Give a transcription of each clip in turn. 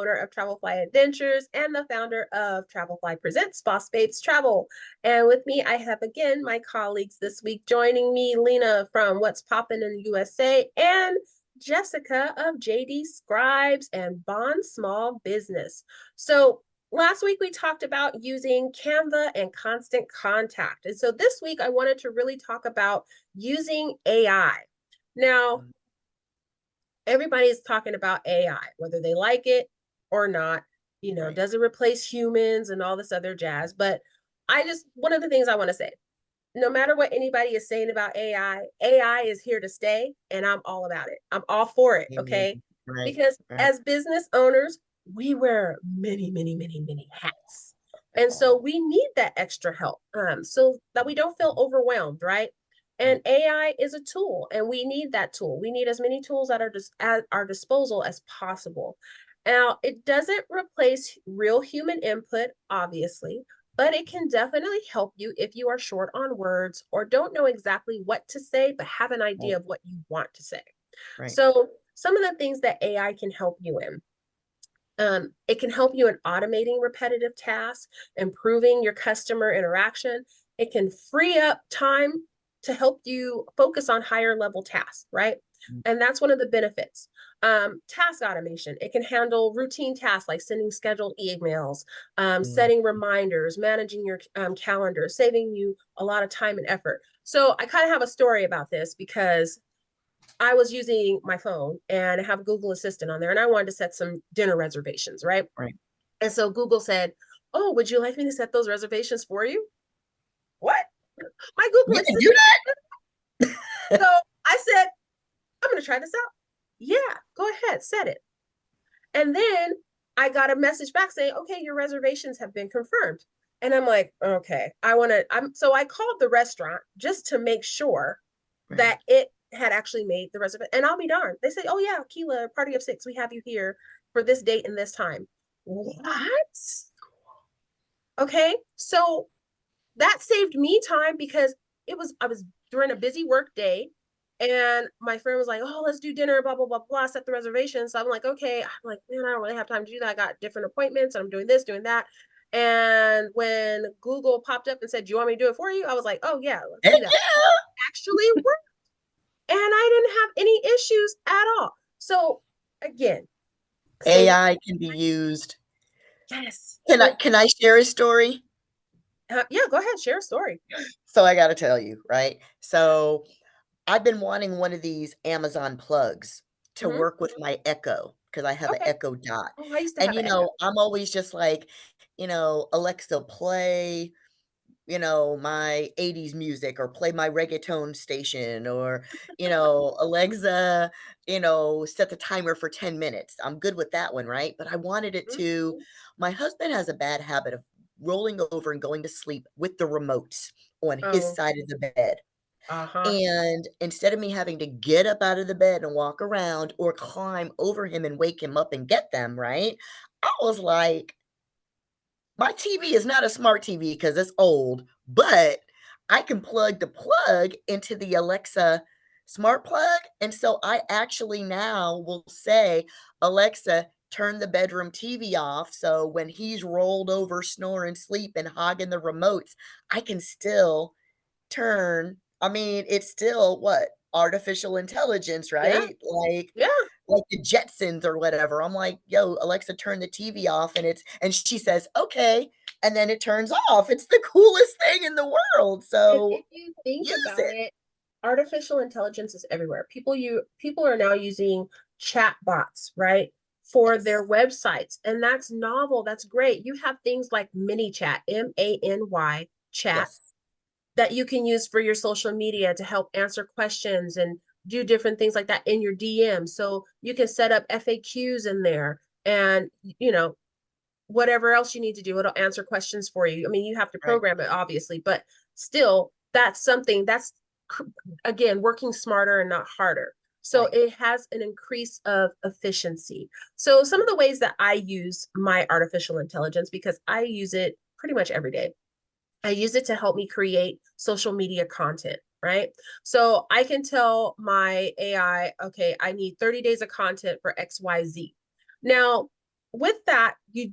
owner of Travelfly Adventures and the founder of Travelfly Presents Boss Babes Travel. And with me, I have again my colleagues this week joining me, Lena from What's Poppin' in the USA and Jessica of JD Scribes and Bond Small Business. So last week we talked about using Canva and Constant Contact. And so this week I wanted to really talk about using AI. Now, everybody's talking about AI, whether they like it or not, does it replace humans and all this other jazz? But one of the things I want to say, no matter what anybody is saying about AI is here to stay, and I'm all about it. I'm all for it, okay? Because as business owners, we wear many, many, many, many hats. And so we need that extra help so that we don't feel overwhelmed, right? And AI is a tool, and we need that tool. We need as many tools at our disposal as possible. Now, it doesn't replace real human input, obviously, but it can definitely help you if you are short on words or don't know exactly what to say, but have an idea of what you want to say. So some of the things that AI can help you in. It can help you in automating repetitive tasks, improving your customer interaction. It can free up time to help you focus on higher level tasks, right? And that's one of the benefits. Task automation, it can handle routine tasks like sending scheduled emails, setting reminders, managing your calendar, saving you a lot of time and effort. So I kind of have a story about this because I was using my phone and I have Google Assistant on there and I wanted to set some dinner reservations, right? And so Google said, "Oh, would you like me to set those reservations for you?" What? My Google Assistant. You can do that? So I said, "I'm going to try this out." Yeah, go ahead, set it. And then I got a message back saying, "Okay, your reservations have been confirmed." And I'm like, okay, so I called the restaurant just to make sure that it had actually made the reservation. And I'll be darned. They say, "Oh yeah, Kealah, party of 6. We have you here for this date and this time." What? Okay. So that saved me time because I was during a busy work day and my friend was like, "Oh, let's do dinner, blah, blah, blah, blah, set the reservation." So I'm like, okay. I'm like, man, I don't really have time to do that. I got different appointments and I'm doing this, doing that. And when Google popped up and said, "Do you want me to do it for you?" I was like, "Oh yeah, let's do that." It actually worked. And I didn't have any issues at all. So again, AI can be used. Yes. Can I share a story? Yeah, go ahead, share a story. So I got to tell you, right? So I've been wanting one of these Amazon plugs to work with my Echo because I have an Echo Dot. Oh, I used to And, have an Echo. I'm always just like, Alexa, play, my 80s music or play my reggaeton station or, Alexa, set the timer for 10 minutes. I'm good with that one, right? But I wanted it to, my husband has a bad habit of rolling over and going to sleep with the remotes on his side of the bed. And instead of me having to get up out of the bed and walk around or climb over him and wake him up and get them, right? I was like, my TV is not a smart TV because it's old, but I can plug the plug into the Alexa smart plug. And so I actually now will say, "Alexa, turn the bedroom TV off." So when he's rolled over, snoring, sleep, and hogging the remotes, I can still turn. I mean, it's still what? Artificial intelligence, Yeah. right? Yeah. Like the Jetsons or whatever. I'm like, "Yo, Alexa, turn the TV off." And she says, "Okay." And then it turns off. It's the coolest thing in the world. And So if you think use about it. it, artificial intelligence is everywhere. People are now using chat bots, right? For Yes. their websites. And that's novel. That's great. You have things like mini chat, MANY chat, Yes. that you can use for your social media to help answer questions and do different things like that in your DM. So you can set up FAQs in there and, whatever else you need to do, it'll answer questions for you. I mean, you have to Right. program it, obviously, but still, that's something that's, again, working smarter and not harder. So Right. it has an increase of efficiency. So some of the ways that I use my artificial intelligence, because I use it pretty much every day, I use it to help me create social media content, right? So I can tell my AI, okay, I need 30 days of content for XYZ. Now, with that, you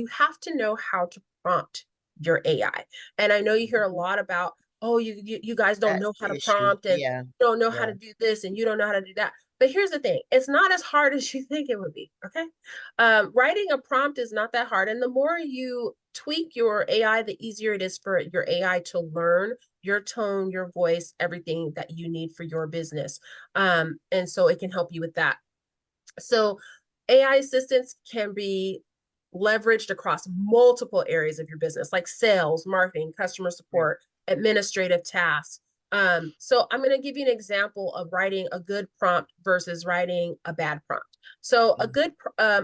have to know how to prompt your AI. And I know you hear a Mhm. lot about, oh, you guys don't That's know how the to issue. prompt and Yeah. don't know how Yeah. to do this and you don't know how to do that. But here's the thing, it's not as hard as you think it would be. Okay. Writing a prompt is not that hard. And the more you tweak your AI, the easier it is for your AI to learn your tone, your voice, everything that you need for your business. And so it can help you with that. So AI assistants can be leveraged across multiple areas of your business, like sales, marketing, customer Right. support, administrative tasks. So I'm going to give you an example of writing a good prompt versus writing a bad prompt. So Mhm.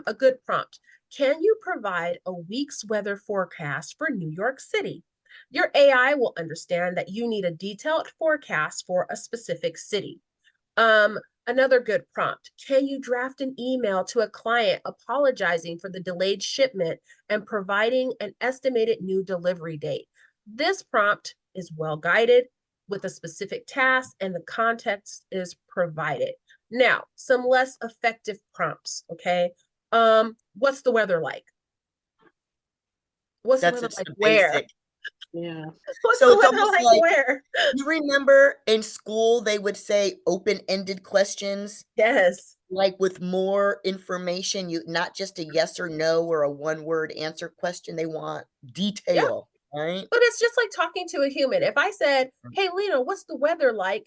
a good prompt. Can you provide a week's weather forecast for New York City? Your AI will understand that you need a detailed forecast for a specific city. Um, Another good prompt. Can you draft an email to a client apologizing for the delayed shipment and providing an estimated new delivery date? This prompt is well guided with a specific task and the context is provided. Now, some less effective prompts, okay? What's the weather like? What's the That's weather just like the where? basic. Yeah. What's So the it's weather almost like like, where? you remember in school, they would say open-ended questions? Yes. Like, with more information, you not just a yes or no or a one-word answer question, they want Yeah. detail, right? But it's just like talking to a human. If I said, "Hey, Lena, what's the weather like?"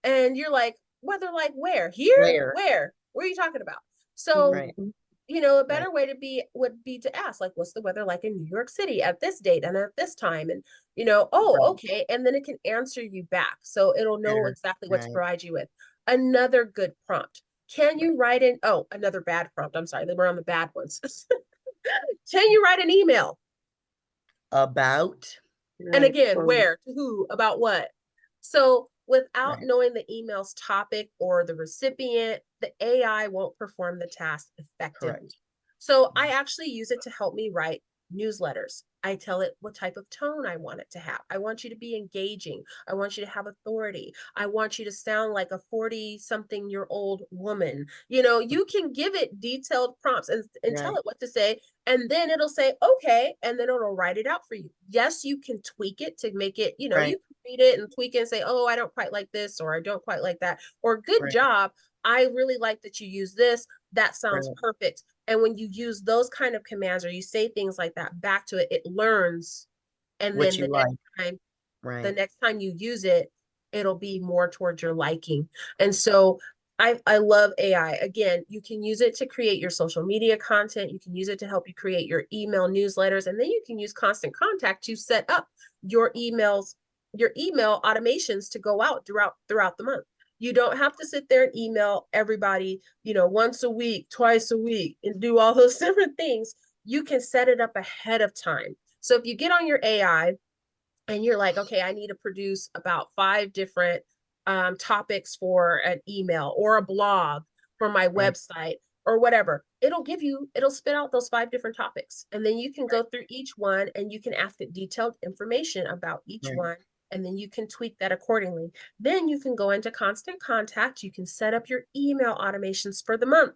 And you're like, "Weather like where? Here? Where? Where? What are you talking about?" So, Right, Mhm. a right, better way to be would be to ask, like, "What's the weather like in New York City at this date and at this time?" And, "Oh, right. okay." And then it can answer you back. So it'll know Better. exactly what to Right, provide you with. Another good prompt. Can right. you write in, oh, another bad prompt. I'm sorry, we're on the bad ones. Can you write an email? About? And Right. again, Or where, to who, about what? So without Right, knowing the email's topic or the recipient, the AI won't perform the task effectively. correct. So I Mhm. actually use it to help me write newsletters. I tell it what type of tone I want it to have. I want you to be engaging. I want you to have authority. I want you to sound like a 40 something year old woman. You can give it detailed prompts and tell Right, it what to say, and then it'll say, okay, and then it'll write it out for you. Yes, you can tweak it to make it, you right, can read it and tweak it and say, oh, I don't quite like this, or I don't quite like that, or good right, job. I really like that you use this. That sounds right. perfect. And when you use those kind of commands or you say things like that back to it, it learns. And What then you like. the Right. next time you use it, it'll be more towards your liking. And so I love AI. Again, you can use it to create your social media content. You can use it to help you create your email newsletters. And then you can use Constant Contact to set up your emails, your email automations to go out throughout the month. You don't have to sit there and email everybody, once a week, twice a week, and do all those different things. You can set it up ahead of time. So if you get on your AI and you're like, okay, I need to produce about 5 different topics for an email or a blog for my Right, website or whatever. It'll spit out those 5 different topics. And then you can right, go through each one and you can ask it detailed information about each right, one. And then you can tweak that accordingly. Then you can go into Constant Contact. You can set up your email automations for the month,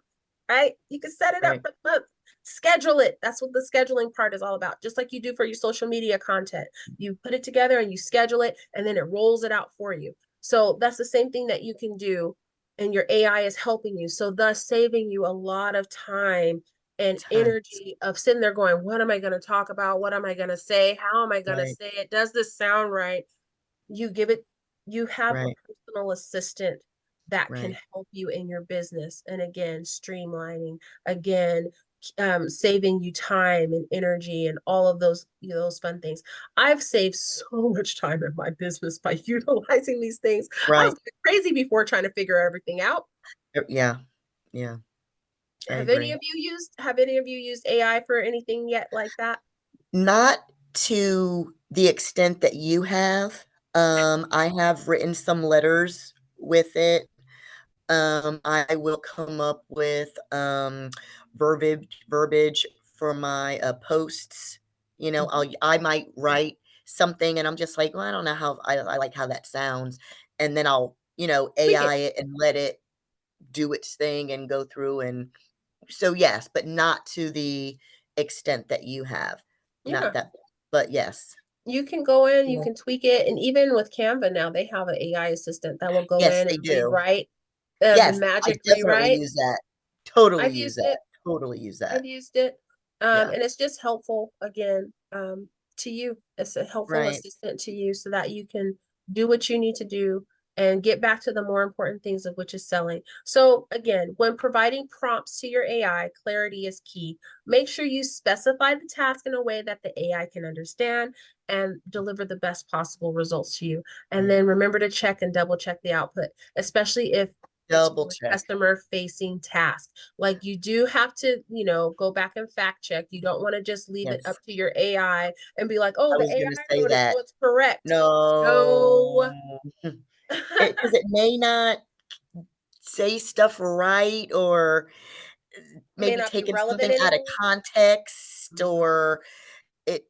right? You can set it up right, for the month. Schedule it. That's what the scheduling part is all about, just like you do for your social media content. You put it together and you schedule it, and then it rolls it out for you. So that's the same thing that you can do, and your AI is helping you. So, thus saving you a lot of time and tons. energy of sitting there going, what am I going to talk about? What am I going to say? How am I going to Right, say it? Does this sound right? You give it, you have a right, personal assistant that can right, help you in your business. And again, streamlining, again, saving you time and energy and all of those fun things. I've saved so much time in my business by utilizing these things. I was right. crazy before trying to figure everything out. Yeah, yeah, I agree. Have any of you used AI for anything yet like that? Not to the extent that you have. I have written some letters with it. I will come up with, verbiage for my, posts. Mhm. I might write something and I'm just like, "Well, I don't know how I like how that sounds," and then I'll, Tweak AI it. it and let it do its thing and go through and So yes, but not to the extent that you have. Not Yeah. that, but yes. You can go in, you Yeah. can tweak it, and even with Canva now, they have an AI assistant that will go Yes, in they and do. rewrite the Yes, I magic definitely rewrite. use that. Totally I've use used that. it. Totally use I've that. used it. Yeah. And it's just helpful again, to you. It's a helpful Right. assistant to you so that you can do what you need to do and get back to the more important things of which is selling. So again, when providing prompts to your AI, clarity is key. Make sure you specify the task in a way that the AI can understand and deliver the best possible results to you. And Mm. then remember to check and double check the output, especially if it's Double for a check. customer facing task. Like you do have to, go back and fact check. You don't want to just leave it Yes. up to your AI and be like, oh, I the was gonna AI say wrote it, that. so it's correct. No. No. It 'cause it may not say stuff right, or May maybe not be taking relevant something out of anymore. context, Mhm. or it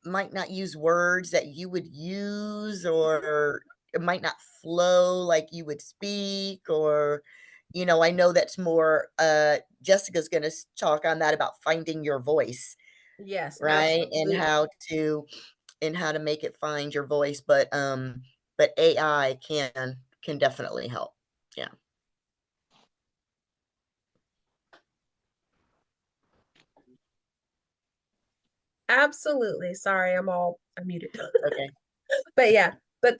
might not use words that you would use, or it might not flow like you would speak, or, I know that's more, Jessica's gonna talk on that about finding your voice, Yes, right? And absolutely. how to make it find your voice, but AI can definitely help. Yeah, Absolutely. Sorry, I'm muted. it's okay. But yeah, but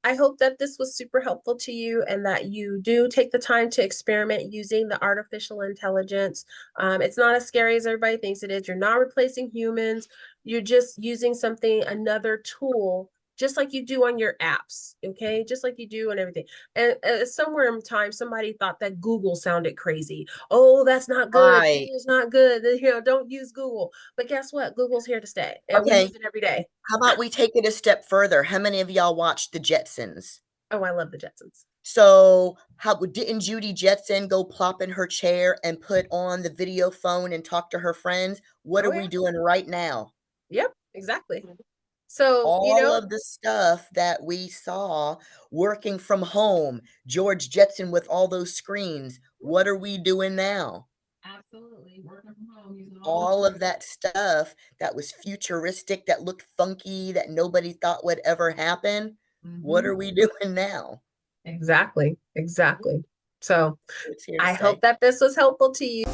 I hope that this was super helpful to you and that you do take the time to experiment using the artificial intelligence. It's not as scary as everybody thinks it is. You're not replacing humans. You're just using another tool, just like you do on your apps, okay? Just like you do on everything. And somewhere in time, somebody thought that Google sounded crazy. Oh, that's not good. Right. Google's not good. Don't use Google. But guess what? Google's here to stay, and we Okay, use it every day. how about we take it a step further? How many of y'all watched The Jetsons? Oh, I love the Jetsons. So, how didn't Judy Jetson go plop in her chair and put on the video phone and talk to her friends? What Oh are we yeah. doing right now? Yep, exactly. So, All of the stuff that we saw working from home, George Jetson with all those screens, what are we doing now? absolutely. Working from home, using all the All of screens. that stuff that was futuristic, that looked funky, that nobody thought would ever happen, what Hmm. are we doing now? Exactly. Exactly. So It's here to I hope stay. that this was helpful to you.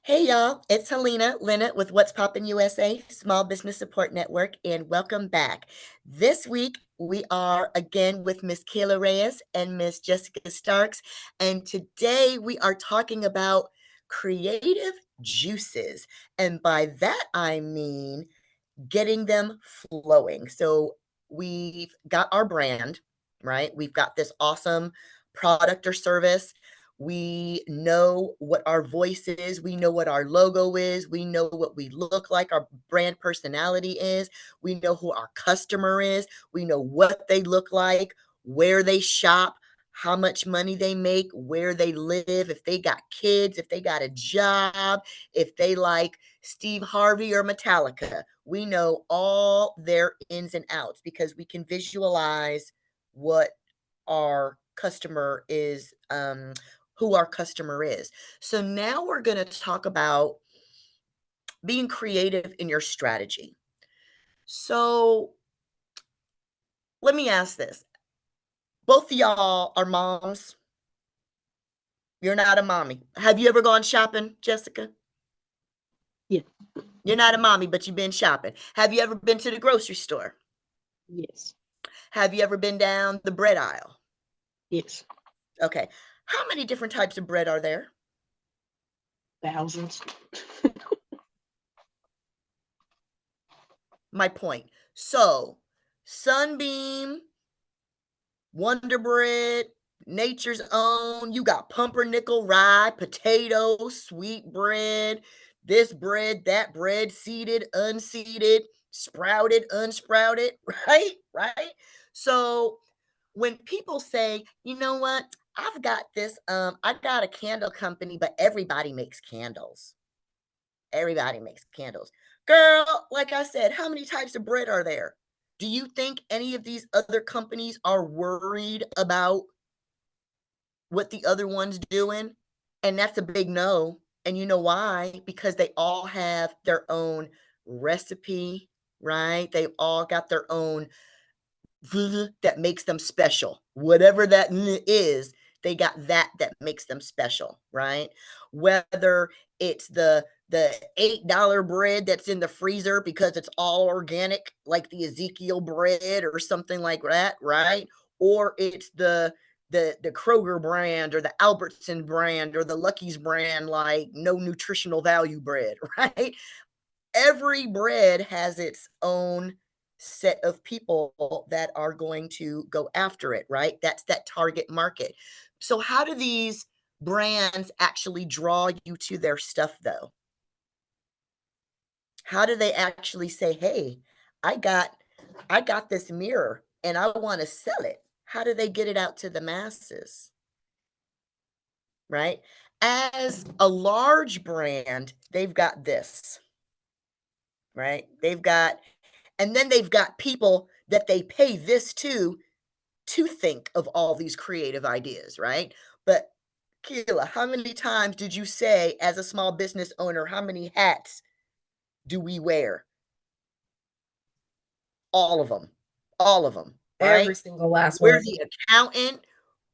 Hey y'all, it's Helena, Lena with What's Poppin' USA, Small Business Support Network, and welcome back. This week we are again with Miss Kealah Reyes and Miss Jessica Starks, and today we are talking about creative juices. And by that I mean getting them flowing. So we've got our brand, right? We've got this awesome product or service. We know what our voice is. We know what our logo is. We know what we look like, our brand personality is. We know who our customer is. We know what they look like, where they shop, how much money they make, where they live, if they got kids, if they got a job, if they like Steve Harvey or Metallica. We know all their ins and outs because we can visualize what our customer is, who our customer is. So now we're going to talk about being creative in your strategy. So let me ask this. Both of y'all are moms. You're not a mommy. Have you ever gone shopping, Jessica? Yeah. You're not a mommy, but you've been shopping. Have you ever been to the grocery store? Yes. Have you ever been down the bread aisle? Yes. Okay. How many different types of bread are there? Thousands. My point. So, Sunbeam, Wonder Bread, Nature's Own, you got pumpernickel rye, potato, sweet bread, this bread, that bread, seeded, unseeded, sprouted, unsprouted, right? Right? So, when people say, "You know what? I got a candle company, but everybody makes candles." Everybody makes candles. Girl, like I said, how many types of bread are there? Do you think any of these other companies are worried about what the other one's doing? And that's a big no. And you know why? Because they all have their own recipe, right? They all got their own that makes them special. Whatever that is, they got that makes them special, right? Whether it's the $8 bread that's in the freezer because it's all organic, like the Ezekiel bread or something like that, right? Or it's the Kroger brand or the Albertson brand or the Lucky's brand, like no nutritional value bread, right? Every bread has its own set of people that are going to go after it, right? That's that target market. So how do these brands actually draw you to their stuff though? How do they actually say, "Hey, I got I got this mirror and I want to sell it." How do they get it out to the masses, right? As a large brand, they've got this, right? And then they've got people that they pay this to think of all these creative ideas, right? But Kealah, how many times did you say as a small business owner, how many hats do we wear? All of them. All of them, Every right? single last We're one. the accountant,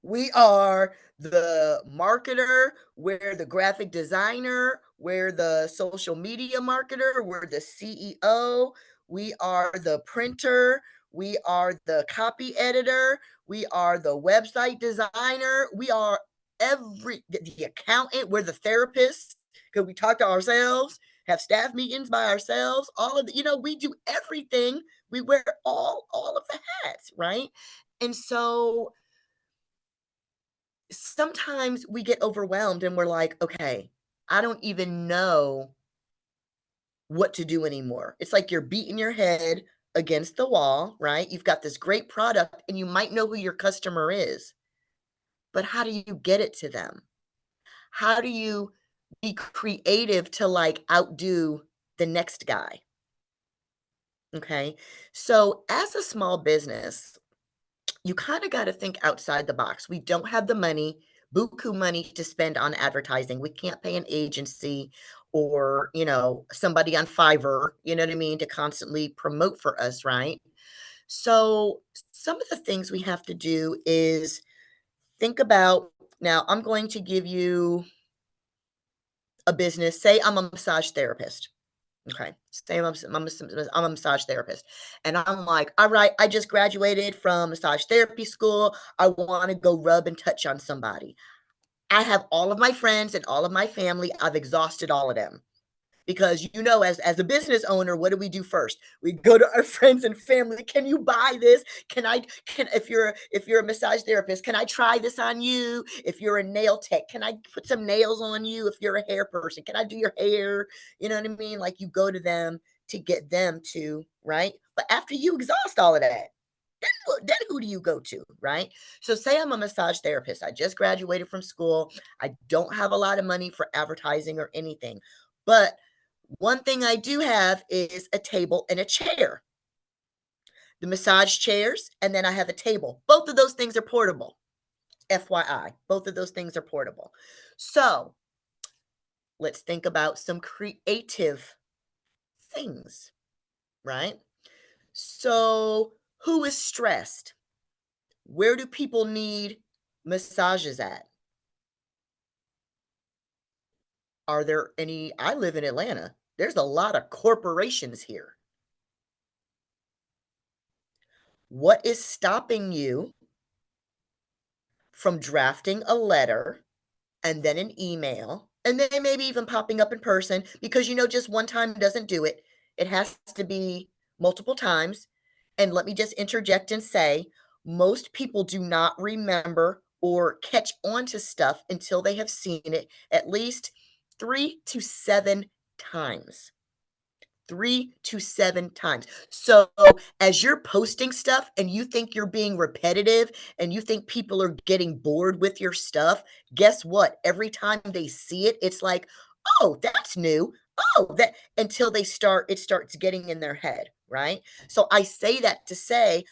we are the marketer, we're the graphic designer, we're the social media marketer, we're the CEO, we are the printer, we are the copy editor, we are the website designer, we are the accountant, we're the therapist because we talk to ourselves, have staff meetings by ourselves, all of the, we do everything. We wear all of the hats, right? And so sometimes we get overwhelmed and we're like, okay, I don't even know what to do anymore. It's like you're beating your head against the wall, right? You've got this great product and you might know who your customer is, but how do you get it to them? How do you be creative to like outdo the next guy? Okay. So, as a small business, you kind of got to think outside the box. We don't have the money, buku money to spend on advertising. We can't pay an agency or, somebody on Fiverr, you know what I mean, to constantly promote for us, right? So, some of the things we have to do is think about now, I'm going to give you a business. Say I'm a massage therapist. Okay. Say I'm a massage therapist. And I'm like, all right, I just graduated from massage therapy school. I want to go rub and touch on somebody. I have all of my friends and all of my family. I've exhausted all of them. Because as a business owner, what do we do first? We go to our friends and family. Can you buy this? Can if you're a massage therapist, can I try this on you? If you're a nail tech, can I put some nails on you? If you're a hair person, can I do your hair? You know what I mean? Like you go to them to get them to, right? But after you exhaust all of that, then who do you go to, right? So say I'm a massage therapist. I just graduated from school. I don't have a lot of money for advertising or anything. But one thing I do have is a table and a chair. The massage chairs, and then I have a table. Both of those things are portable. FYI, both of those things are portable. So let's think about some creative things, right? So, who is stressed? Where do people need massages at? Are there any? I live in Atlanta. There's a lot of corporations here. What is stopping you from drafting a letter and then an email and then maybe even popping up in person? Because just one time doesn't do it. It has to be multiple times. And let me just interject and say most people do not remember or catch on to stuff until they have seen it at least 3 to 7 times. 3 to 7 times. So as you're posting stuff and you think you're being repetitive and you think people are getting bored with your stuff, guess what? Every time they see it, it's like, oh, that's new. Oh, that until it starts getting in their head, right? So I say that to say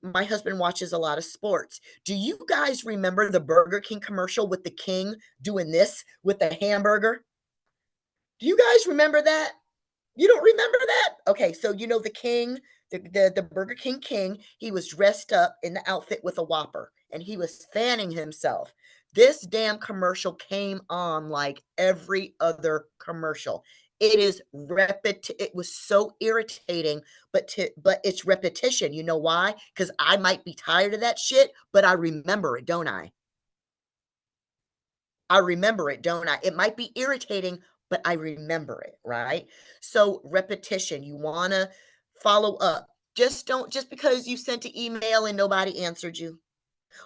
my husband watches a lot of sports. Do you guys remember the Burger King commercial with the king doing this with the hamburger? Do you guys remember that? You don't remember that? Okay, so you know the king, the Burger King king, he was dressed up in the outfit with a Whopper and he was fanning himself. This damn commercial came on like every other commercial. It was so irritating, but it's repetition. You know why? Because I might be tired of that shit, but I remember it, don't I? I remember it, don't I? It might be irritating, but I remember it, right? So repetition, you want to follow up. Just because you sent an email and nobody answered you,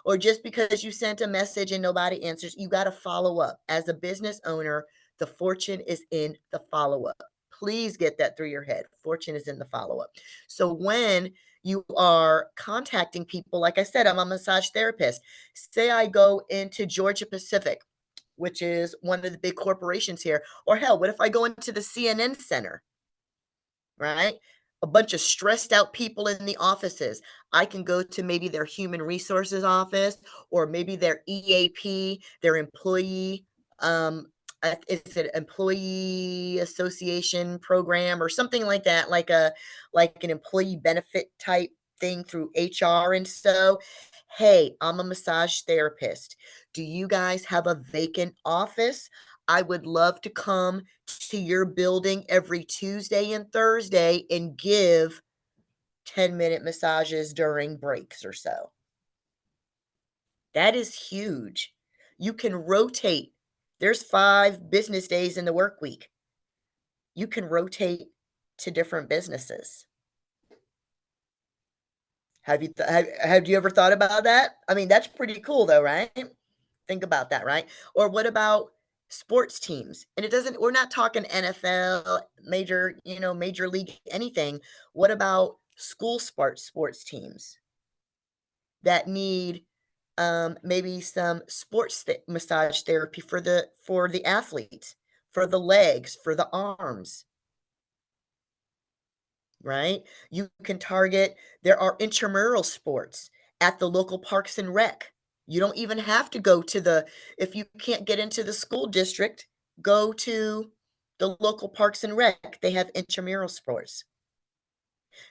or just because you sent a message and nobody answers, you got to follow up. As a business owner, the fortune is in the follow up. Please get that through your head. Fortune is in the follow up. So when you are contacting people, like I said, I'm a massage therapist. Say I go into Georgia Pacific, which is one of the big corporations here. Or hell, what if I go into the CNN Center, right? A bunch of stressed out people in the offices. I can go to maybe their human resources office or maybe their EAP, their employee, is it employee association program or something like that, like an employee benefit type thing through HR and so. Hey, I'm a massage therapist. Do you guys have a vacant office? I would love to come to your building every Tuesday and Thursday and give 10-minute massages during breaks or so. That is huge. You can rotate. There's 5 business days in the work week. You can rotate to different businesses. Have you ever thought about that? I mean, that's pretty cool though, right? Think about that, right? Or what about sports teams? And it doesn't, we're not talking NFL, major league, anything. What about school sports teams that need maybe some massage therapy for the athletes, for the legs, for the arms, right? You can target, there are intramural sports at the local parks and rec. You don't even have to go to if you can't get into the school district, go to the local parks and rec. They have intramural sports.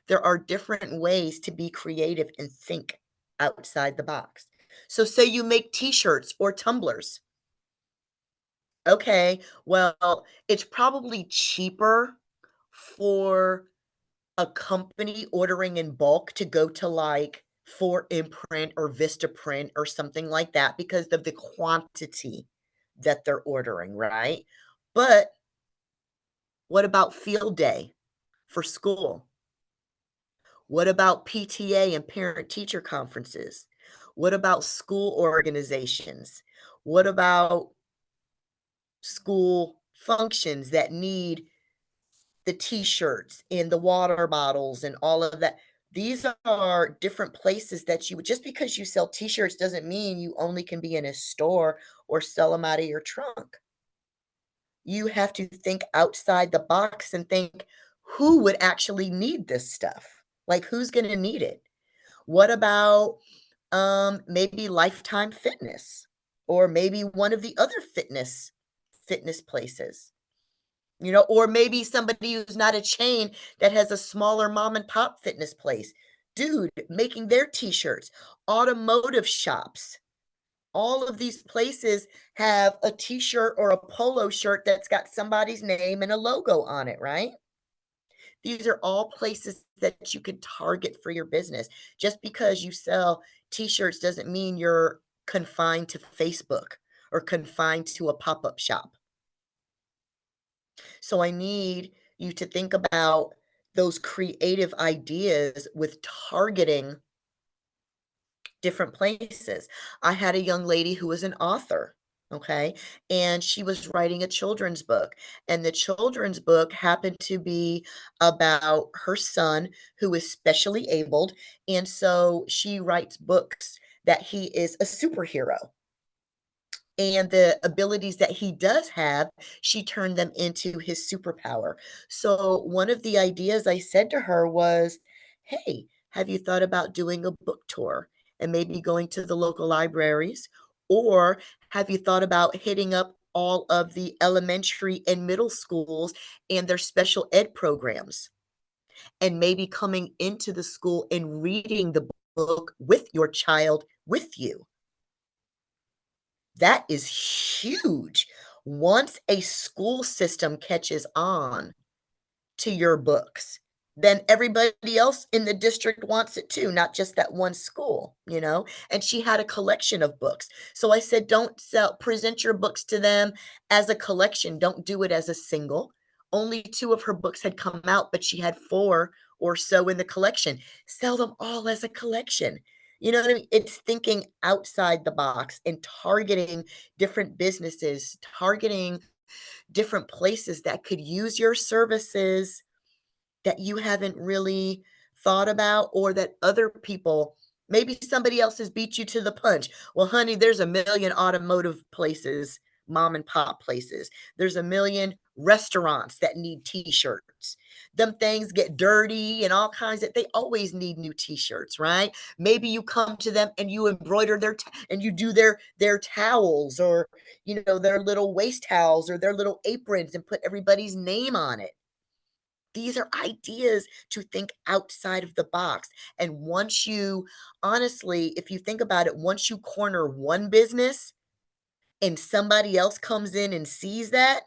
There are different ways to be creative and think outside the box. So say you make t-shirts or tumblers. Okay, well, it's probably cheaper for a company ordering in bulk to go to like 4imprint or Vistaprint or something like that because of the quantity that they're ordering, right? But what about field day for school? What about PTA and parent teacher conferences? What about school organizations? What about school functions that need the t-shirts and the water bottles and all of that? These are different places that just because you sell t-shirts doesn't mean you only can be in a store or sell them out of your trunk. You have to think outside the box and think, who would actually need this stuff? Like, who's going to need it? What about maybe Lifetime Fitness or maybe one of the other fitness places? Or maybe somebody who's not a chain that has a smaller mom and pop fitness place. Dude, making their t-shirts, automotive shops. All of these places have a t-shirt or a polo shirt that's got somebody's name and a logo on it, right? These are all places that you can target for your business. Just because you sell t-shirts doesn't mean you're confined to Facebook or confined to a pop-up shop. So I need you to think about those creative ideas with targeting different places. I had a young lady who was an author, okay? And she was writing a children's book. And the children's book happened to be about her son who is specially abled. And so she writes books that he is a superhero. And the abilities that he does have, she turned them into his superpower. So one of the ideas I said to her was, hey, have you thought about doing a book tour and maybe going to the local libraries? Or have you thought about hitting up all of the elementary and middle schools and their special ed programs and maybe coming into the school and reading the book with your child with you? That is huge. Once a school system catches on to your books, then everybody else in the district wants it too, not just that one school, you know? And she had a collection of books. So I said, don't present your books to them as a collection. Don't do it as a single. Only 2 of her books had come out, but she had 4 or so in the collection. Sell them all as a collection. You know what I mean? It's thinking outside the box and targeting different businesses, targeting different places that could use your services that you haven't really thought about, or that other people, maybe somebody else has beat you to the punch. Well, honey, there's a million automotive places, mom and pop places. There's a million restaurants that need t-shirts. Them things get dirty and all kinds of, they always need new t-shirts, right? Maybe you come to them and you embroider and you do their towels, or their little waist towels or their little aprons, and put everybody's name on it. These are ideas to think outside of the box. And once you, honestly, if you think about it, once you corner one business and somebody else comes in and sees that,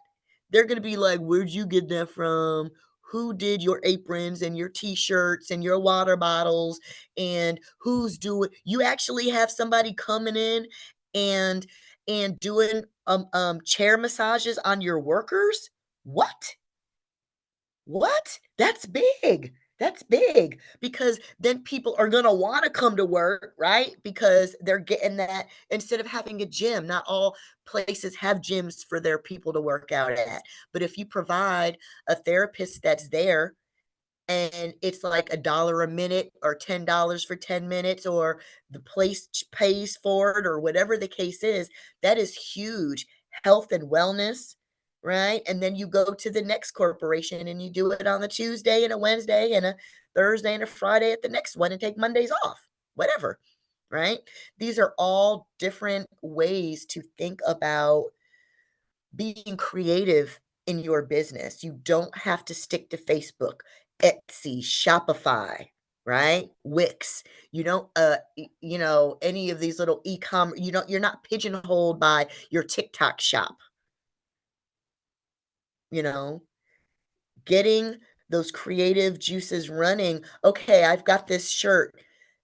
they're going to be like, where'd you get that from? Who did your aprons and your t-shirts and your water bottles? And who's doing, you actually have somebody coming in and doing chair massages on your workers? What? What? That's big. That's big, because then people are going to want to come to work, right? Because they're getting that instead of having a gym. Not all places have gyms for their people to work out at. But if you provide a therapist that's there, and it's like $1 a minute or $10 for 10 minutes, or the place pays for it, or whatever the case is, that is huge. Health and wellness, right? And then you go to the next corporation and you do it on a Tuesday and a Wednesday and a Thursday and a Friday at the next one, and take Mondays off, whatever, right? These are all different ways to think about being creative in your business. You don't have to stick to Facebook, Etsy, Shopify, right? Wix. You don't any of these little e-commerce, you're not pigeonholed by your TikTok shop, you know? Getting those creative juices running. Okay, I've got this shirt.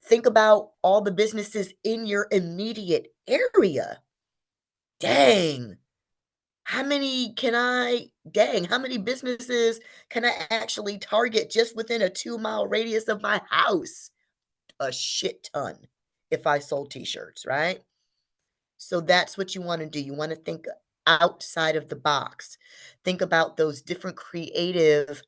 Think about all the businesses in your immediate area. Dang, how many businesses can I actually target just within a 2-mile radius of my house? A shit ton if I sold t-shirts, right? So that's what you want to do. You want to think outside of the box. Think about those different creative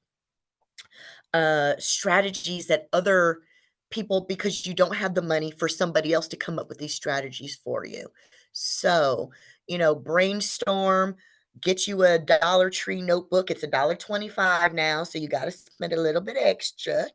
strategies that other people, because you don't have the money for somebody else to come up with these strategies for you. So, brainstorm, get you a Dollar Tree notebook. It's $1.25 now, so you got to spend a little bit extra,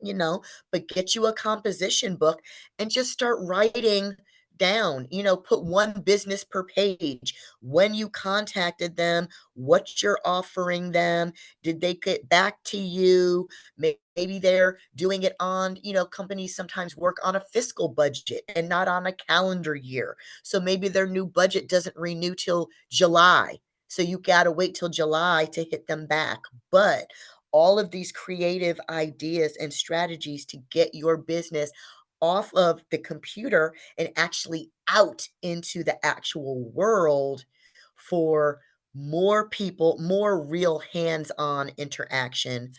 but get you a composition book and just start writing down, put one business per page, when you contacted them, what you're offering them, did they get back to you? Maybe they're doing it on, companies sometimes work on a fiscal budget and not on a calendar year. So maybe their new budget doesn't renew till July. So you got to wait till July to hit them back. But all of these creative ideas and strategies to get your business off of the computer and actually out into the actual world for more people, more real hands-on interaction,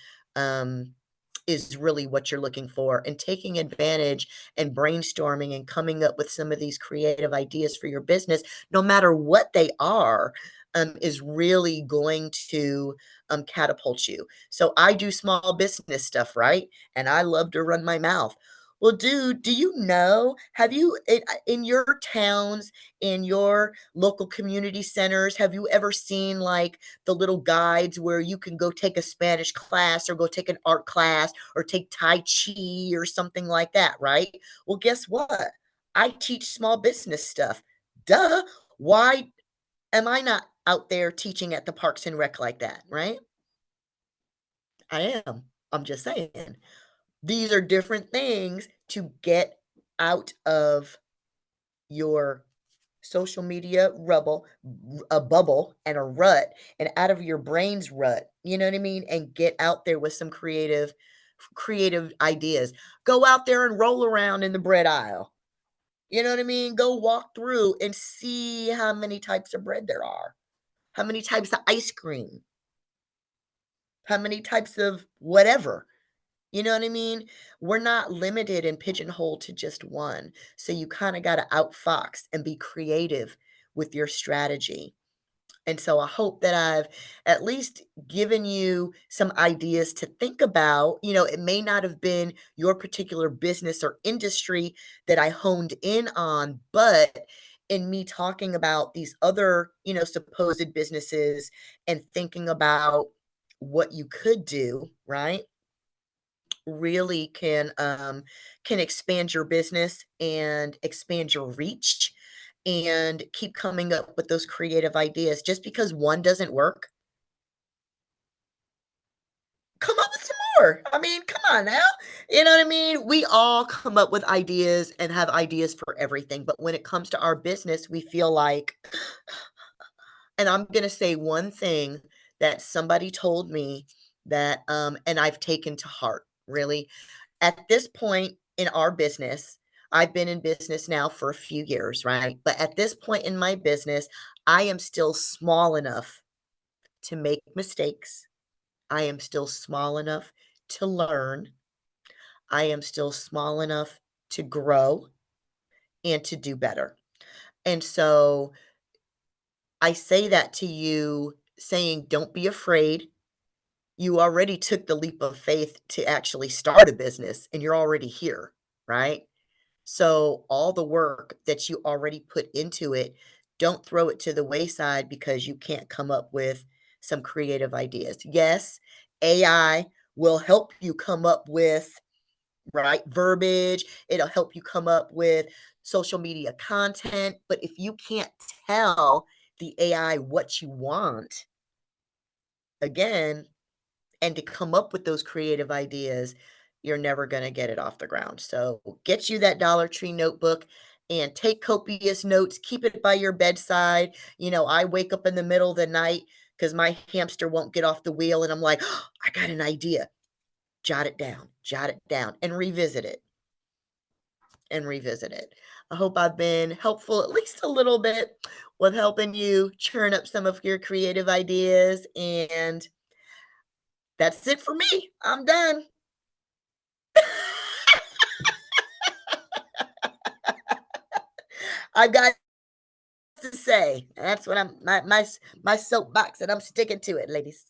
is really what you're looking for. And taking advantage and brainstorming and coming up with some of these creative ideas for your business, no matter what they are, is really going to catapult you. So I do small business stuff, right? And I love to run my mouth. Well, dude, do you know, have you in your towns, in your local community centers, have you ever seen like the little guides where you can go take a Spanish class or go take an art class or take Tai Chi or something like that, right? Well, guess what? I teach small business stuff. Duh. Why am I not out there teaching at the Parks and Rec like that, right? I am. I'm just saying. These are different things to get out of your social media rubble, a bubble and a rut, and out of your brain's rut. You know what I mean? And get out there with some creative ideas. Go out there and roll around in the bread aisle. You know what I mean? Go walk through and see how many types of bread there are. How many types of ice cream? How many types of whatever? You know what I mean? We're not limited and pigeonholed to just one. So you kind of got to outfox and be creative with your strategy. And so I hope that I've at least given you some ideas to think about. You know, it may not have been your particular business or industry that I honed in on, but in me talking about these other, supposed businesses and thinking about what you could do, right? Really can expand your business and expand your reach and keep coming up with those creative ideas. Just because one doesn't work, come up with some more. I mean, come on now. You know what I mean? We all come up with ideas and have ideas for everything. But when it comes to our business, we feel like, and I'm going to say one thing that somebody told me that, and I've taken to heart, really. At this point in our business, I've been in business now for a few years, right? But at this point in my business, I am still small enough to make mistakes. I am still small enough to learn. I am still small enough to grow and to do better. And so I say that to you saying, don't be afraid. You already took the leap of faith to actually start a business and you're already here, right? So all the work that you already put into it, don't throw it to the wayside because you can't come up with some creative ideas. Yes, AI will help you come up with right verbiage. It'll help you come up with social media content. But if you can't tell the AI what you want, again, and to come up with those creative ideas, you're never going to get it off the ground. So get you that Dollar Tree notebook and take copious notes. Keep it by your bedside. I wake up in the middle of the night because my hamster won't get off the wheel. And I'm like, oh, I got an idea. Jot it down, and revisit it. I hope I've been helpful at least a little bit with helping you churn up some of your creative ideas. And that's it for me. I'm done. I've got to say. That's what I'm my soapbox, and I'm sticking to it, ladies.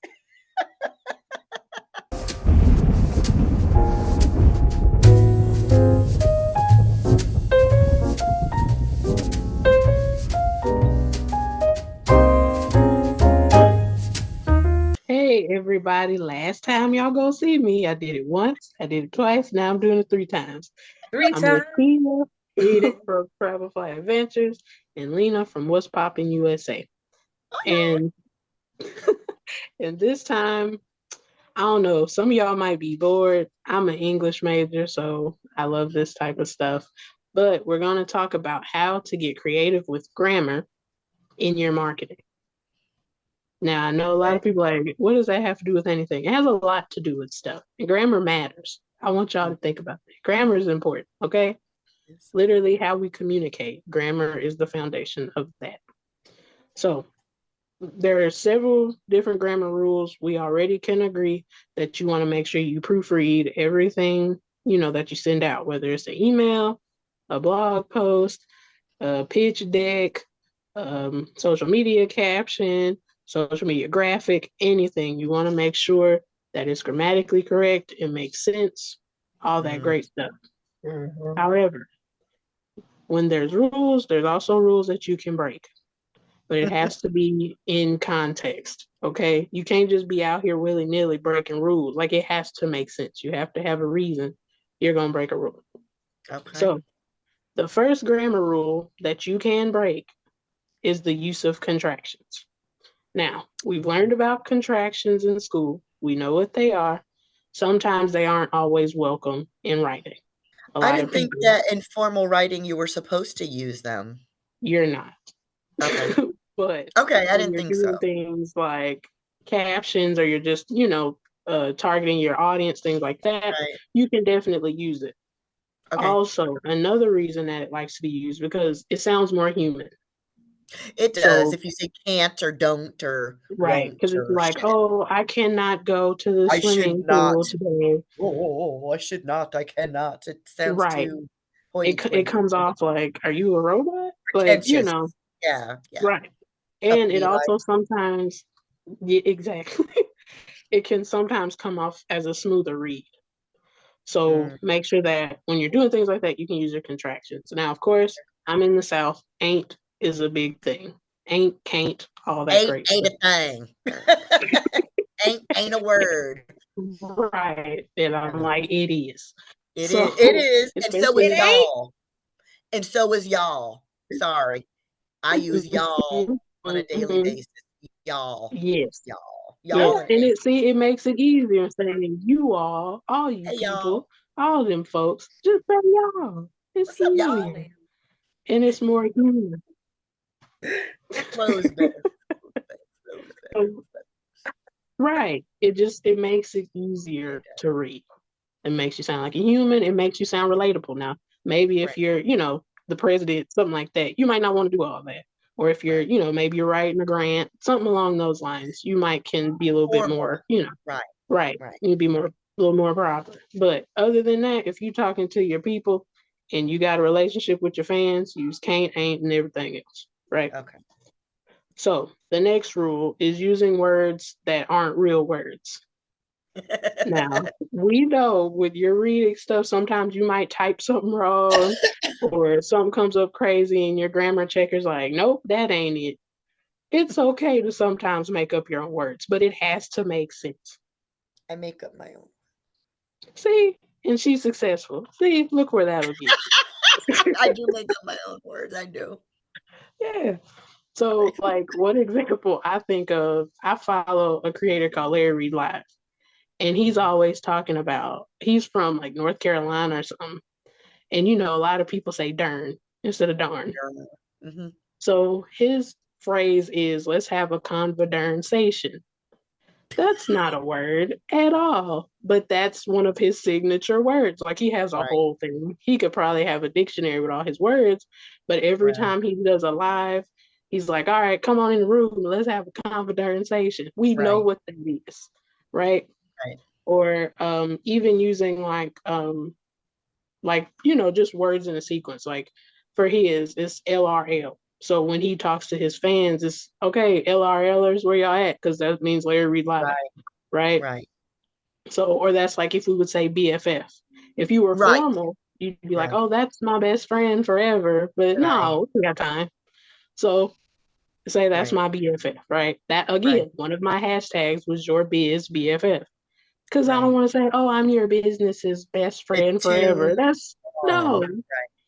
Hey, everybody. Last time y'all gonna see me, I did it once, I did it twice, now I'm doing it 3 times. Three I'm with times. Kealah from Travel Fly Adventures and Lena from What's Poppin' USA. And and this time, I don't know, some of y'all might be bored. I'm an English major, so I love this type of stuff. But we're going to talk about how to get creative with grammar in your marketing. Now, I know a lot of people are like, what does that have to do with anything? It has a lot to do with stuff. And grammar matters. I want y'all to think about that. Grammar is important, okay? Literally, how we communicate. Grammar is the foundation of that. So, there are several different grammar rules. We already can agree that you want to make sure you proofread everything, that you send out, whether it's an email, a blog post, a pitch deck, social media caption, social media graphic, anything. You want to make sure that it's grammatically correct, it makes sense, all that great stuff. Mhm. However, when there's rules, there's also rules that you can break, but it has to be in context. Okay. You can't just be out here willy nilly breaking rules. Like it has to make sense. You have to have a reason you're going to break a rule. Okay. So the first grammar rule that you can break is the use of contractions. Now, we've learned about contractions in school. We know what they are. Sometimes they aren't always welcome in writing. A I lot of didn't think people, that in formal writing you were supposed to use them. you're not. Okay. But Okay, I when didn't you're think so. doing things like captions or you're just, targeting your audience, things like that, Right. you can definitely use it. Okay. Also, another reason that it likes to be used because it sounds more human. It does. So, If you say can't or don't or right, won't because it's or like, shouldn't. oh, I cannot go to the I should swimming pool not. today. Oh, I should not. I cannot. It sounds Right. too It hoity-toity. comes off like, are you a robot? Like, Pretentious. Yeah, yeah. right. And it Uppity like. also sometimes, yeah, exactly. It can sometimes come off as a smoother read. So Mm, make sure that when you're doing things like that, you can use your contractions. Now, of course, I'm in the South. Ain't is a big thing. Ain't, can't, all that great ain't stuff. a thing. Ain't a word. Right. And I'm Uh, like, it is. It is. It So, is, and so It is especially, ain't. y'all. And so is y'all. Sorry. I use y'all mhm, on a daily mhm, basis. Y'all. yes. Y'all. Yes, Y'all Oh, and and ain't. it makes it easier saying you all you Hey, people, y'all. all them folks, just say y'all. It's What's up, easier y'all? and it's more human. That flows better. Flows better. So, right. It makes it It easier does. to read. It makes you sound like a human. It makes you sound relatable. Now, maybe if Right. you're, the president, something like that, you might not want to do all that. Or if you're, Right. maybe you're writing a grant, something along those lines, you might can be a little bit Formal. more, Right. right. Right. You'd be more Right. a little more proper. But other than that, if you're talking to your people and you got a relationship with your fans, use can't, ain't, and everything else. Right. Okay. So the next rule is using words that aren't real words. Now, we know with your reading stuff, sometimes you might type something wrong or something comes up crazy and your grammar checker's like, nope, that ain't it. It's okay to sometimes make up your own words, but it has to make sense. I make up my own. See? And she's successful. See, look where that'll get I you. do make up my own words. I do. Yeah. So, like, one example I think of, I follow a creator called Larry Reed Live, and he's always talking about, he's from like North Carolina or something. And a lot of people say darn instead of darn. Mm-hmm. So his phrase is, let's have a conversation. That's not a word at all, but that's one of his signature words. Like he has a Right. whole thing. He could probably have a dictionary with all his words, but every Right. time he does a live, he's like, all right, come on in the room. Let's have a conversation. We know Right. what that is, right? Right. Or even using just words in a sequence. Like for his, it's LRL. So when he talks to his fans, it's okay, LRLers, where y'all at? Because that means Larry Reed Live, Right. right? Right. So, or that's like if we would say BFF. If you were Right. formal, you'd be like, Right. oh, that's my best friend forever. But Right. no, we got time. So say that's Right. my BFF, right? That Right. again, one of my hashtags was your biz BFF. Because I don't Right. want to say, oh, I'm your business's best It's friend forever. too That's no, long.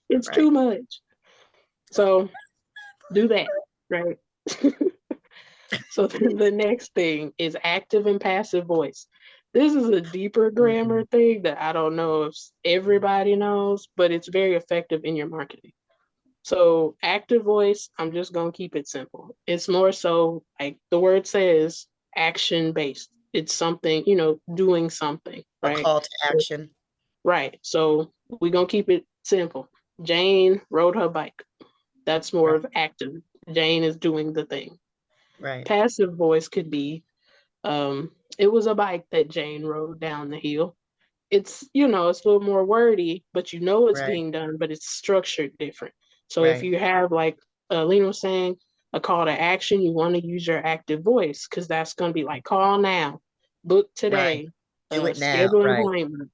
it's Right. too much. So do that, right? So the next thing is active and passive voice. This is a deeper grammar Mhm. thing that I don't know if everybody knows, but it's very effective in your marketing. So active voice, I'm just going to keep it simple. It's more so like the word says action based. It's something, doing something, A right? call to action. Right. So we're going to keep it simple. Jane rode her bike. That's more Right. of active. Jane is doing the thing. Right. Passive voice could be, it was a bike that Jane rode down the hill. It's a little more wordy, but it's Right. being done, but it's structured different. So if Right. you have, like Lena was saying, a call to action, you want to use your active voice because that's going to be like call now, book Right. today, Do it now. schedule an Right. appointment.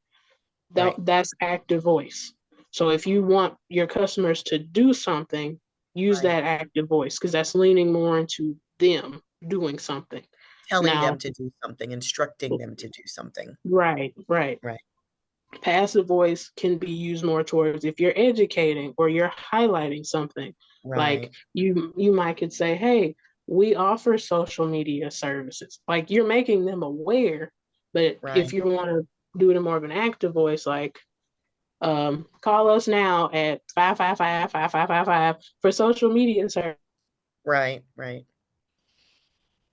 Right. That's active voice. So if you want your customers to do something, use Right. that active voice, because that's leaning more into them doing something. Telling them Now, to do something, instructing them to do something. right. Right. Passive voice can be used more towards if you're educating or you're highlighting something. Like Right. you might could say, hey, we offer social media services. Like you're making them aware. But Right. if you want to do it in more of an active voice, like call us now at 555-5555 for social media service. Right. Right.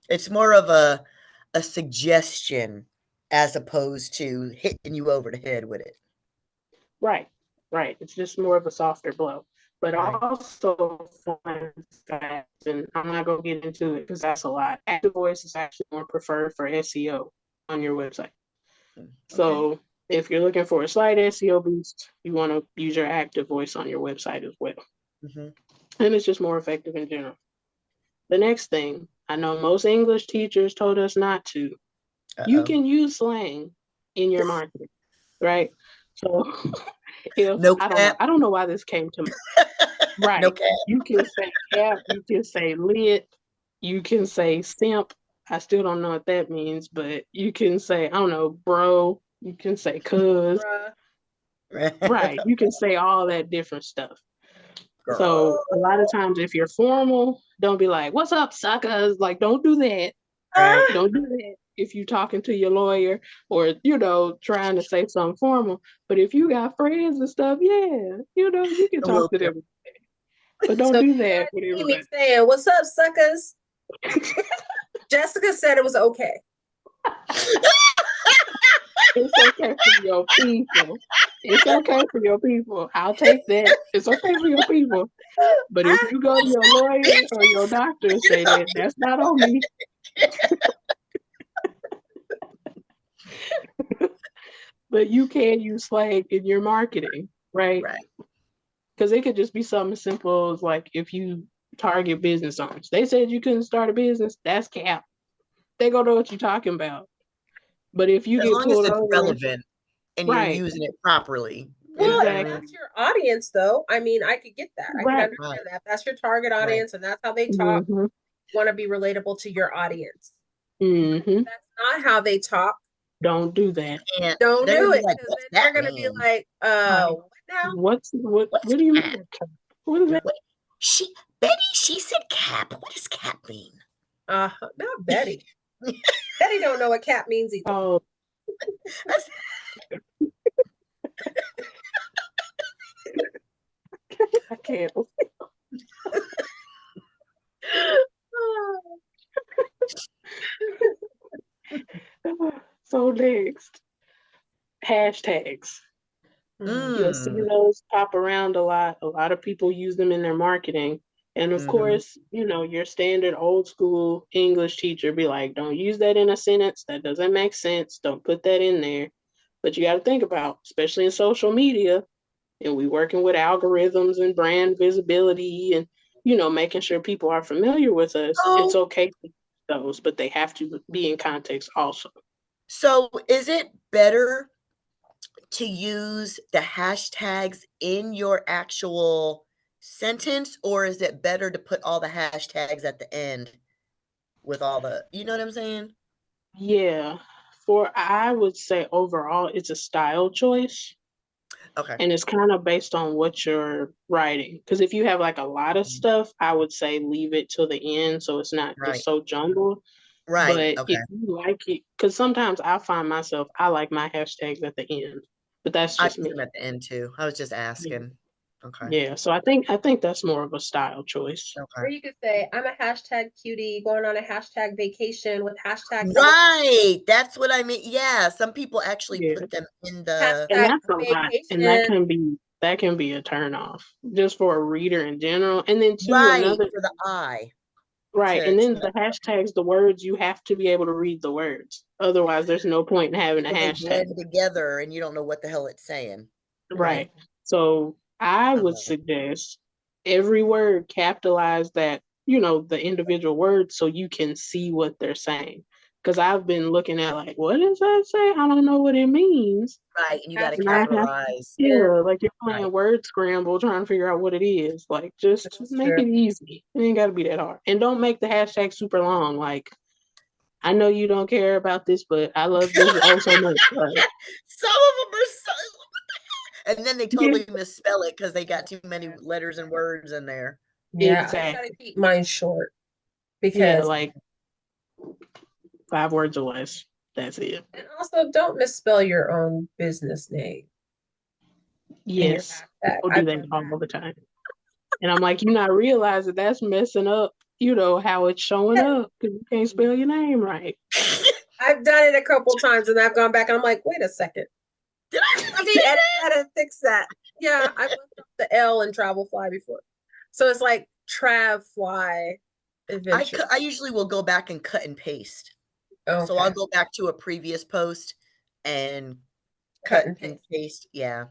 It's more of a suggestion as opposed to hitting you over the head with it. Right, right. It's just more of a softer blow. But Right. also, fun facts, and I'm not going to get into it because that's a lot. Active voice is actually more preferred for SEO on your website. Okay. So if you're looking for a slight SEO boost, you want to use your active voice on your website as well. Mhm. And it's just more effective in general. The next thing, I know most English teachers told us not to. You Uh-oh. can use slang in your marketing, right? So if No I cap. don't know why this came to me. No Right. cap. You can say cap, you can say lit, you can say simp. I still don't know what that means, but you can say, I don't know, bro, you can say cuz. Bruh. Right. You can say all that different stuff. Girl. So a lot of times if you're formal, don't be like, what's up, suckers? Like, don't do that. Right. Ah, Don't do that if you're talking to your lawyer or, trying to say something formal. But if you got friends and stuff, yeah, you can A talk little to bit. them. But don't so do you that guys with see me everybody. saying, "What's up, suckers?" Jessica said it was okay. It's okay for your people. It's okay for your people. I'll take that. It's okay for your people. But if I you go to your lawyer or your Bitches. doctor and You say know? that, that's not on me. But you can use slang in your marketing, right? Right. Because it could just be something as simple as like if you target business owners. They said you couldn't start a business, that's cap. They gonna know what you're talking about. But if you As get long as pulled it's over, relevant and you're right, using it properly. You know Well, what I if exactly, mean? that's your audience, though, I mean, I could get that. I could right. Right. understand that. If that's your target Right. audience and that's how they talk, Mm-hmm. want to be relatable to your audience. But Mm-hmm. if that's not how they talk, Don't do that. And don't they're gonna do be it like, because "What's then they're that gonna be mean? like, Right. what now? What What's do you cap? mean? What is that? What she Betty? She said cap. What does cap mean?" Not Betty. Betty don't know what cat means either. Oh, That's I can't. So next, hashtags. You'll see mm. those pop around a lot. A lot of people use them in their marketing. And of Mhm. course, your standard old school English teacher be like, don't use that in a sentence. That doesn't make sense. Don't put that in there. But you got to think about, especially in social media, and we working with algorithms and brand visibility and, making sure people are familiar with us. It's So okay to use those, but they have to be in context also. so is it better to use the hashtags in your actual sentence, or is it better to put all the hashtags at the end with all the you know what I'm saying? Yeah. I would say overall, it's a style choice. Okay. And it's kind of based on what you're writing. Because if you have like a lot of Mhm. stuff, I would say leave it till the end so it's not just Right. so jumbled. Right. But Okay. if you like it, because sometimes I find myself, I like my hashtags at the end, but that's I just use me. them at the end too. I was just Yeah. asking. Okay. Yeah. So I think that's more of a style choice. Or Okay. you could say, I'm a hashtag cutie going on a hashtag vacation with hashtag summer Right. That's what I mean. Yeah, some people actually Yeah. put them in the And hashtag that's a lot. And vacation. that can be a turn off just for a reader in general. And then two, right another for the eye right. to And then the hashtags, the words, you have to be able to read the words. Otherwise, there's no point in having a so they hashtag. blend together and you don't know what the hell it's saying. Right. Right. So I would Okay. suggest every word capitalize that, the individual word so you can see what they're saying. because I've been looking at like, what does that say? I don't know what it means. Right, and you got to And I have, capitalize. like you're playing Right. word scramble trying to figure out what it is. Like, just That's make true. it easy. It ain't got to be that hard. And don't make the hashtag super long. Like, I know you don't care about this, but I love this oh so much. Like, Some of them are so, and then they yeah, totally misspell it because they got too many letters and words in there. Yeah, I try to exactly. keep mine short Yeah, because, like 5 words or less. That's it. and also don't misspell your own business name in your Yes, hashtag. people do I've that done all that. the time. And I'm like, you not realize that that's messing up, how it's showing Yes. up because you can't spell your name right. I've done it a couple times and I've gone back and I'm like, wait a second. Did I I have see to edit that? that and fix that. Yeah, I messed up the L in travel fly before. So it's like Trav Fly Adventure. I usually will go back and cut and paste. So I'll Okay. go back to a previous post and Cut cut and and paste. paste. Yeah.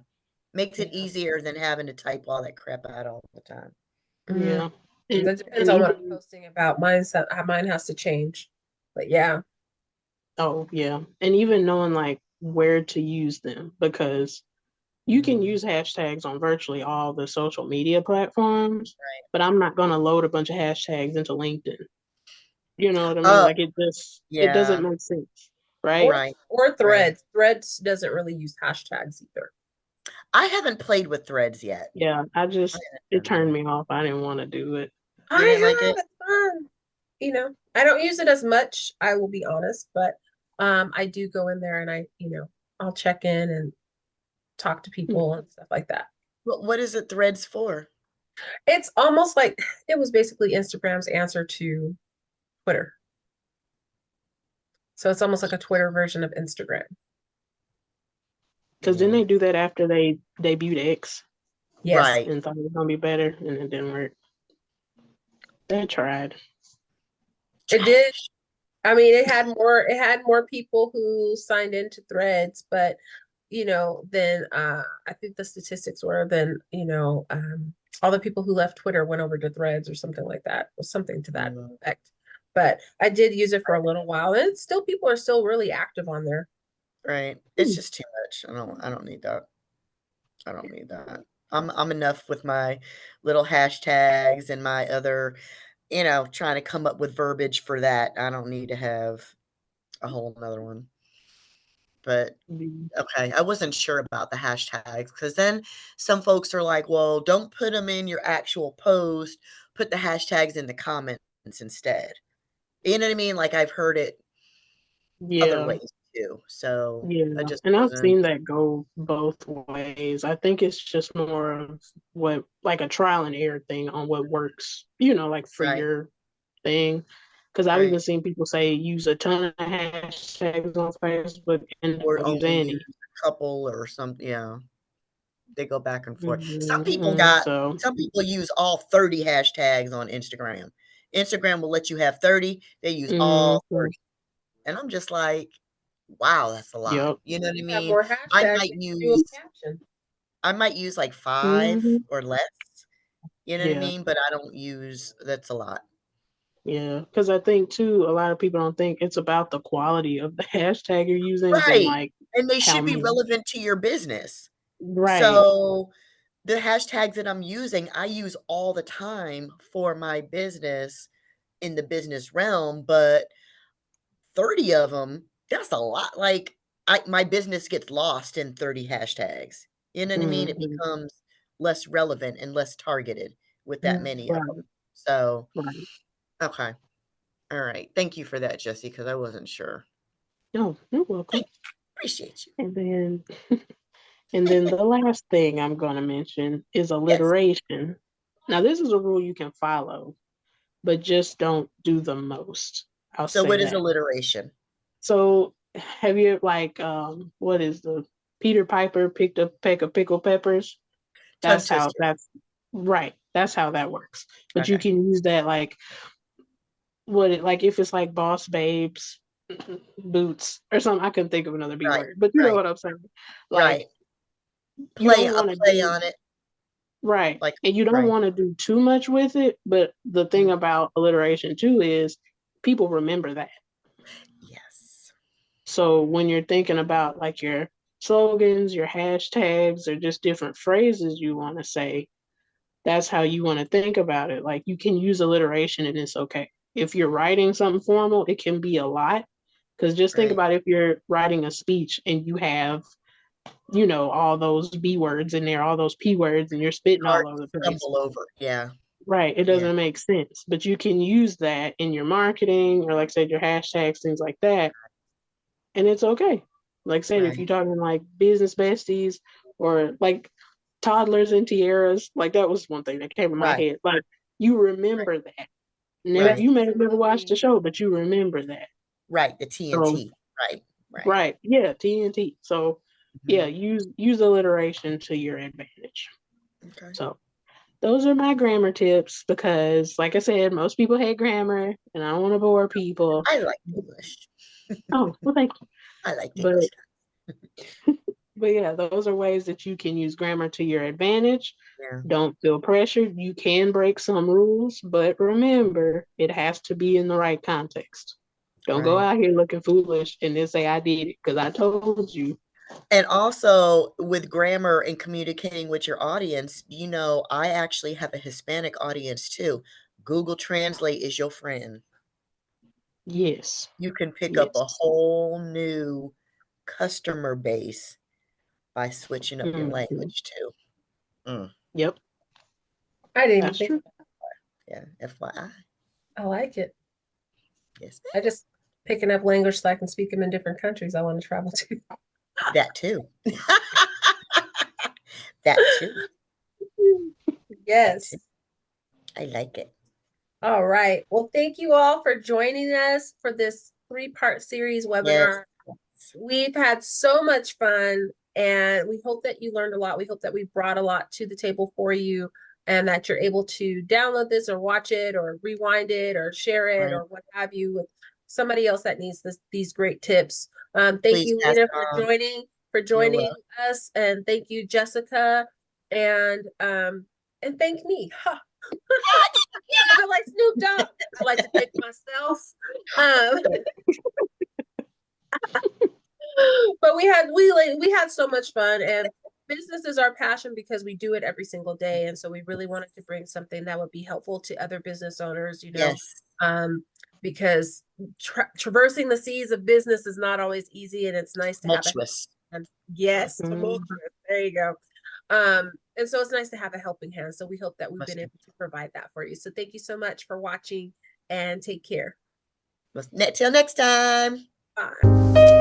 Makes it Yeah. easier than having to type all that crap out all the time. Mhm. Yeah. That depends And on what I'm even posting about. Mine has to change. But yeah. oh yeah. And even knowing like where to use them because you can use hashtags on virtually all the social media platforms, Right. but I'm not gonna load a bunch of hashtags into LinkedIn. You know what I mean? Oh, Like it doesn't yeah. make sense, right? Or Right. or Right. threads. Threads doesn't really use hashtags either. I haven't played with threads yet. Yeah, I it haven't done turned that. me off. I didn't want to do it. You didn't like I it? have it's fun. I don't use it as much, I will be honest, but I do go in there and I'll check in and talk to people and stuff like that. What is it threads for? It's almost like it was basically Instagram's answer to Twitter. So it's almost like a Twitter version of Instagram. Because then Yeah. they do that after they debuted X Yes, Right. and thought it was gonna be better, and it didn't work. They tried. it did. Trash. I mean, it had more people who signed into Threads, but then I think the statistics were then, all the people who left Twitter went over to Threads or something like that, or something to that Mm, effect. But I did use it for a little while, and still people are still really active on there. right. It's Hmm. just too much. I don't need that. I don't need that. I'm enough with my little hashtags and my other, trying to come up with verbiage for that. I don't need to have a whole another one. But Mhm. okay, I wasn't sure about the hashtags because then some folks are like, well, don't put them in your actual post, put the hashtags in the comments instead. You know what I mean? Like I've heard it other Yeah, ways too. So I yeah, just and I've wasn't seen that go both ways. I think it's just more of what like a trial and error thing on what works. Like for right, your thing. Because I've even right. seen people say use a ton of hashtags on Facebook and Or don't use only use any. a couple or something. Yeah, they go back and forth. Mhm. So Some people use all 30 hashtags on Instagram. Instagram will let you have 30. They use all mhm. 30. And I'm just like, wow, that's a lot. Yep. You know what I You have mean? more I hashtags might than you do use a caption. I might use like 5 Mhm. or less, you know what I Yeah. mean? But I don't use that's a lot. Yeah. Because I think too, a lot of people don't think it's about the quality of the hashtag you're using than Right. like And they how should be many. relevant to your business. Right. So the hashtags that I'm using, I use all the time for my business in the business realm, but 30 of them, that's a lot. Like my business gets lost in 30 hashtags. You know what I mean? It Mhm. becomes less relevant and less targeted with that many of them. Right. So, Right. okay. All right. Thank you for that, Jesse, because I wasn't sure. No, you're welcome. Thank you. Appreciate you. And then and then the last thing I'm gonna mention is Yes. alliteration. Now this is a rule you can follow, but just don't do the most. I'll So say what is that. alliteration? So have you like what is the Peter Piper picked a peck of pickled peppers? Tongue That's how twister. that's right. That's how that works. But you Okay. can use that like like if it's like boss babes boots or something. I couldn't think of another B Right. word, but you know Right. what I'm saying. Like Right. you Play don't a want to play do on it. right. Like And you don't right. want to do too much with it. But the thing Mm, about alliteration too is people remember that. yeah. So when you're thinking about like your slogans, your hashtags, or just different phrases you want to say, that's how you want to think about it. Like you can use alliteration and it's okay. If you're writing something formal, it can be a lot. Because just think Right. about if you're writing a speech and you have, all those B words in there, all those P words, and you're spitting Hard all over to the place. stumble over. Yeah. Right. It Yeah. doesn't make sense. But you can use that in your marketing or, like I said, your hashtags, things like that. And it's okay. Like I said, if Right. you're talking like business besties or like toddlers and tiaras, like that was one thing that came in my Right. head. But you remember that. Never, Right. you may have never watched the Absolutely. show, but you remember that. Right. The So TNT. Right. Right. right, yeah, TNT. So yeah, Mhm. use alliteration to your advantage. Okay. So those are my grammar tips because, like I said, most people hate grammar, and I don't want to bore people. I like English. Oh, well, thank you. I like But English. yeah, those are ways that you can use grammar to your advantage. Yeah. Don't feel pressured. You can break some rules, but remember, it has to be in the right context. Don't go Right. out here looking foolish and then say I did it because I told you. And also with grammar and communicating with your audience, I actually have a Hispanic audience too. Google Translate is your friend. Yes. You can pick up a Yes. whole new customer base by switching up your Mhm. language too. Mm, Yep, I didn't even that's think true. yeah, FYI. I like it. Yes, I just picking up language so I can speak them in different countries I want to travel to. that too. That too. That Yes. too. I like it. All right. Well, thank you all for joining us for this three-part series Yes. webinar. We've had so much fun and we hope that you learned a lot. We hope that we brought a lot to the table for you and that you're able to download this or watch it or rewind it or share it Right. or what have you with somebody else that needs these great tips. Thank Please you, pass Lena, it on. for You're joining welcome. us, and thank you, Jessica, and thank me. Ha. I feel like Snoop Dogg. I like to thank myself. Um, but we had so much fun, and business is our passion because we do it every single day, and so we really wanted to bring something that would be helpful to other business owners, Yes. um, because traversing the seas of business is not always easy, and it's nice to have a Tumultuous. hand. Yes, Mhm. tumultuous. There you go. And so it's nice to have a helping hand. So we hope that we've been able to provide that for you. So thank you so much for watching and take care. Till next time. Bye.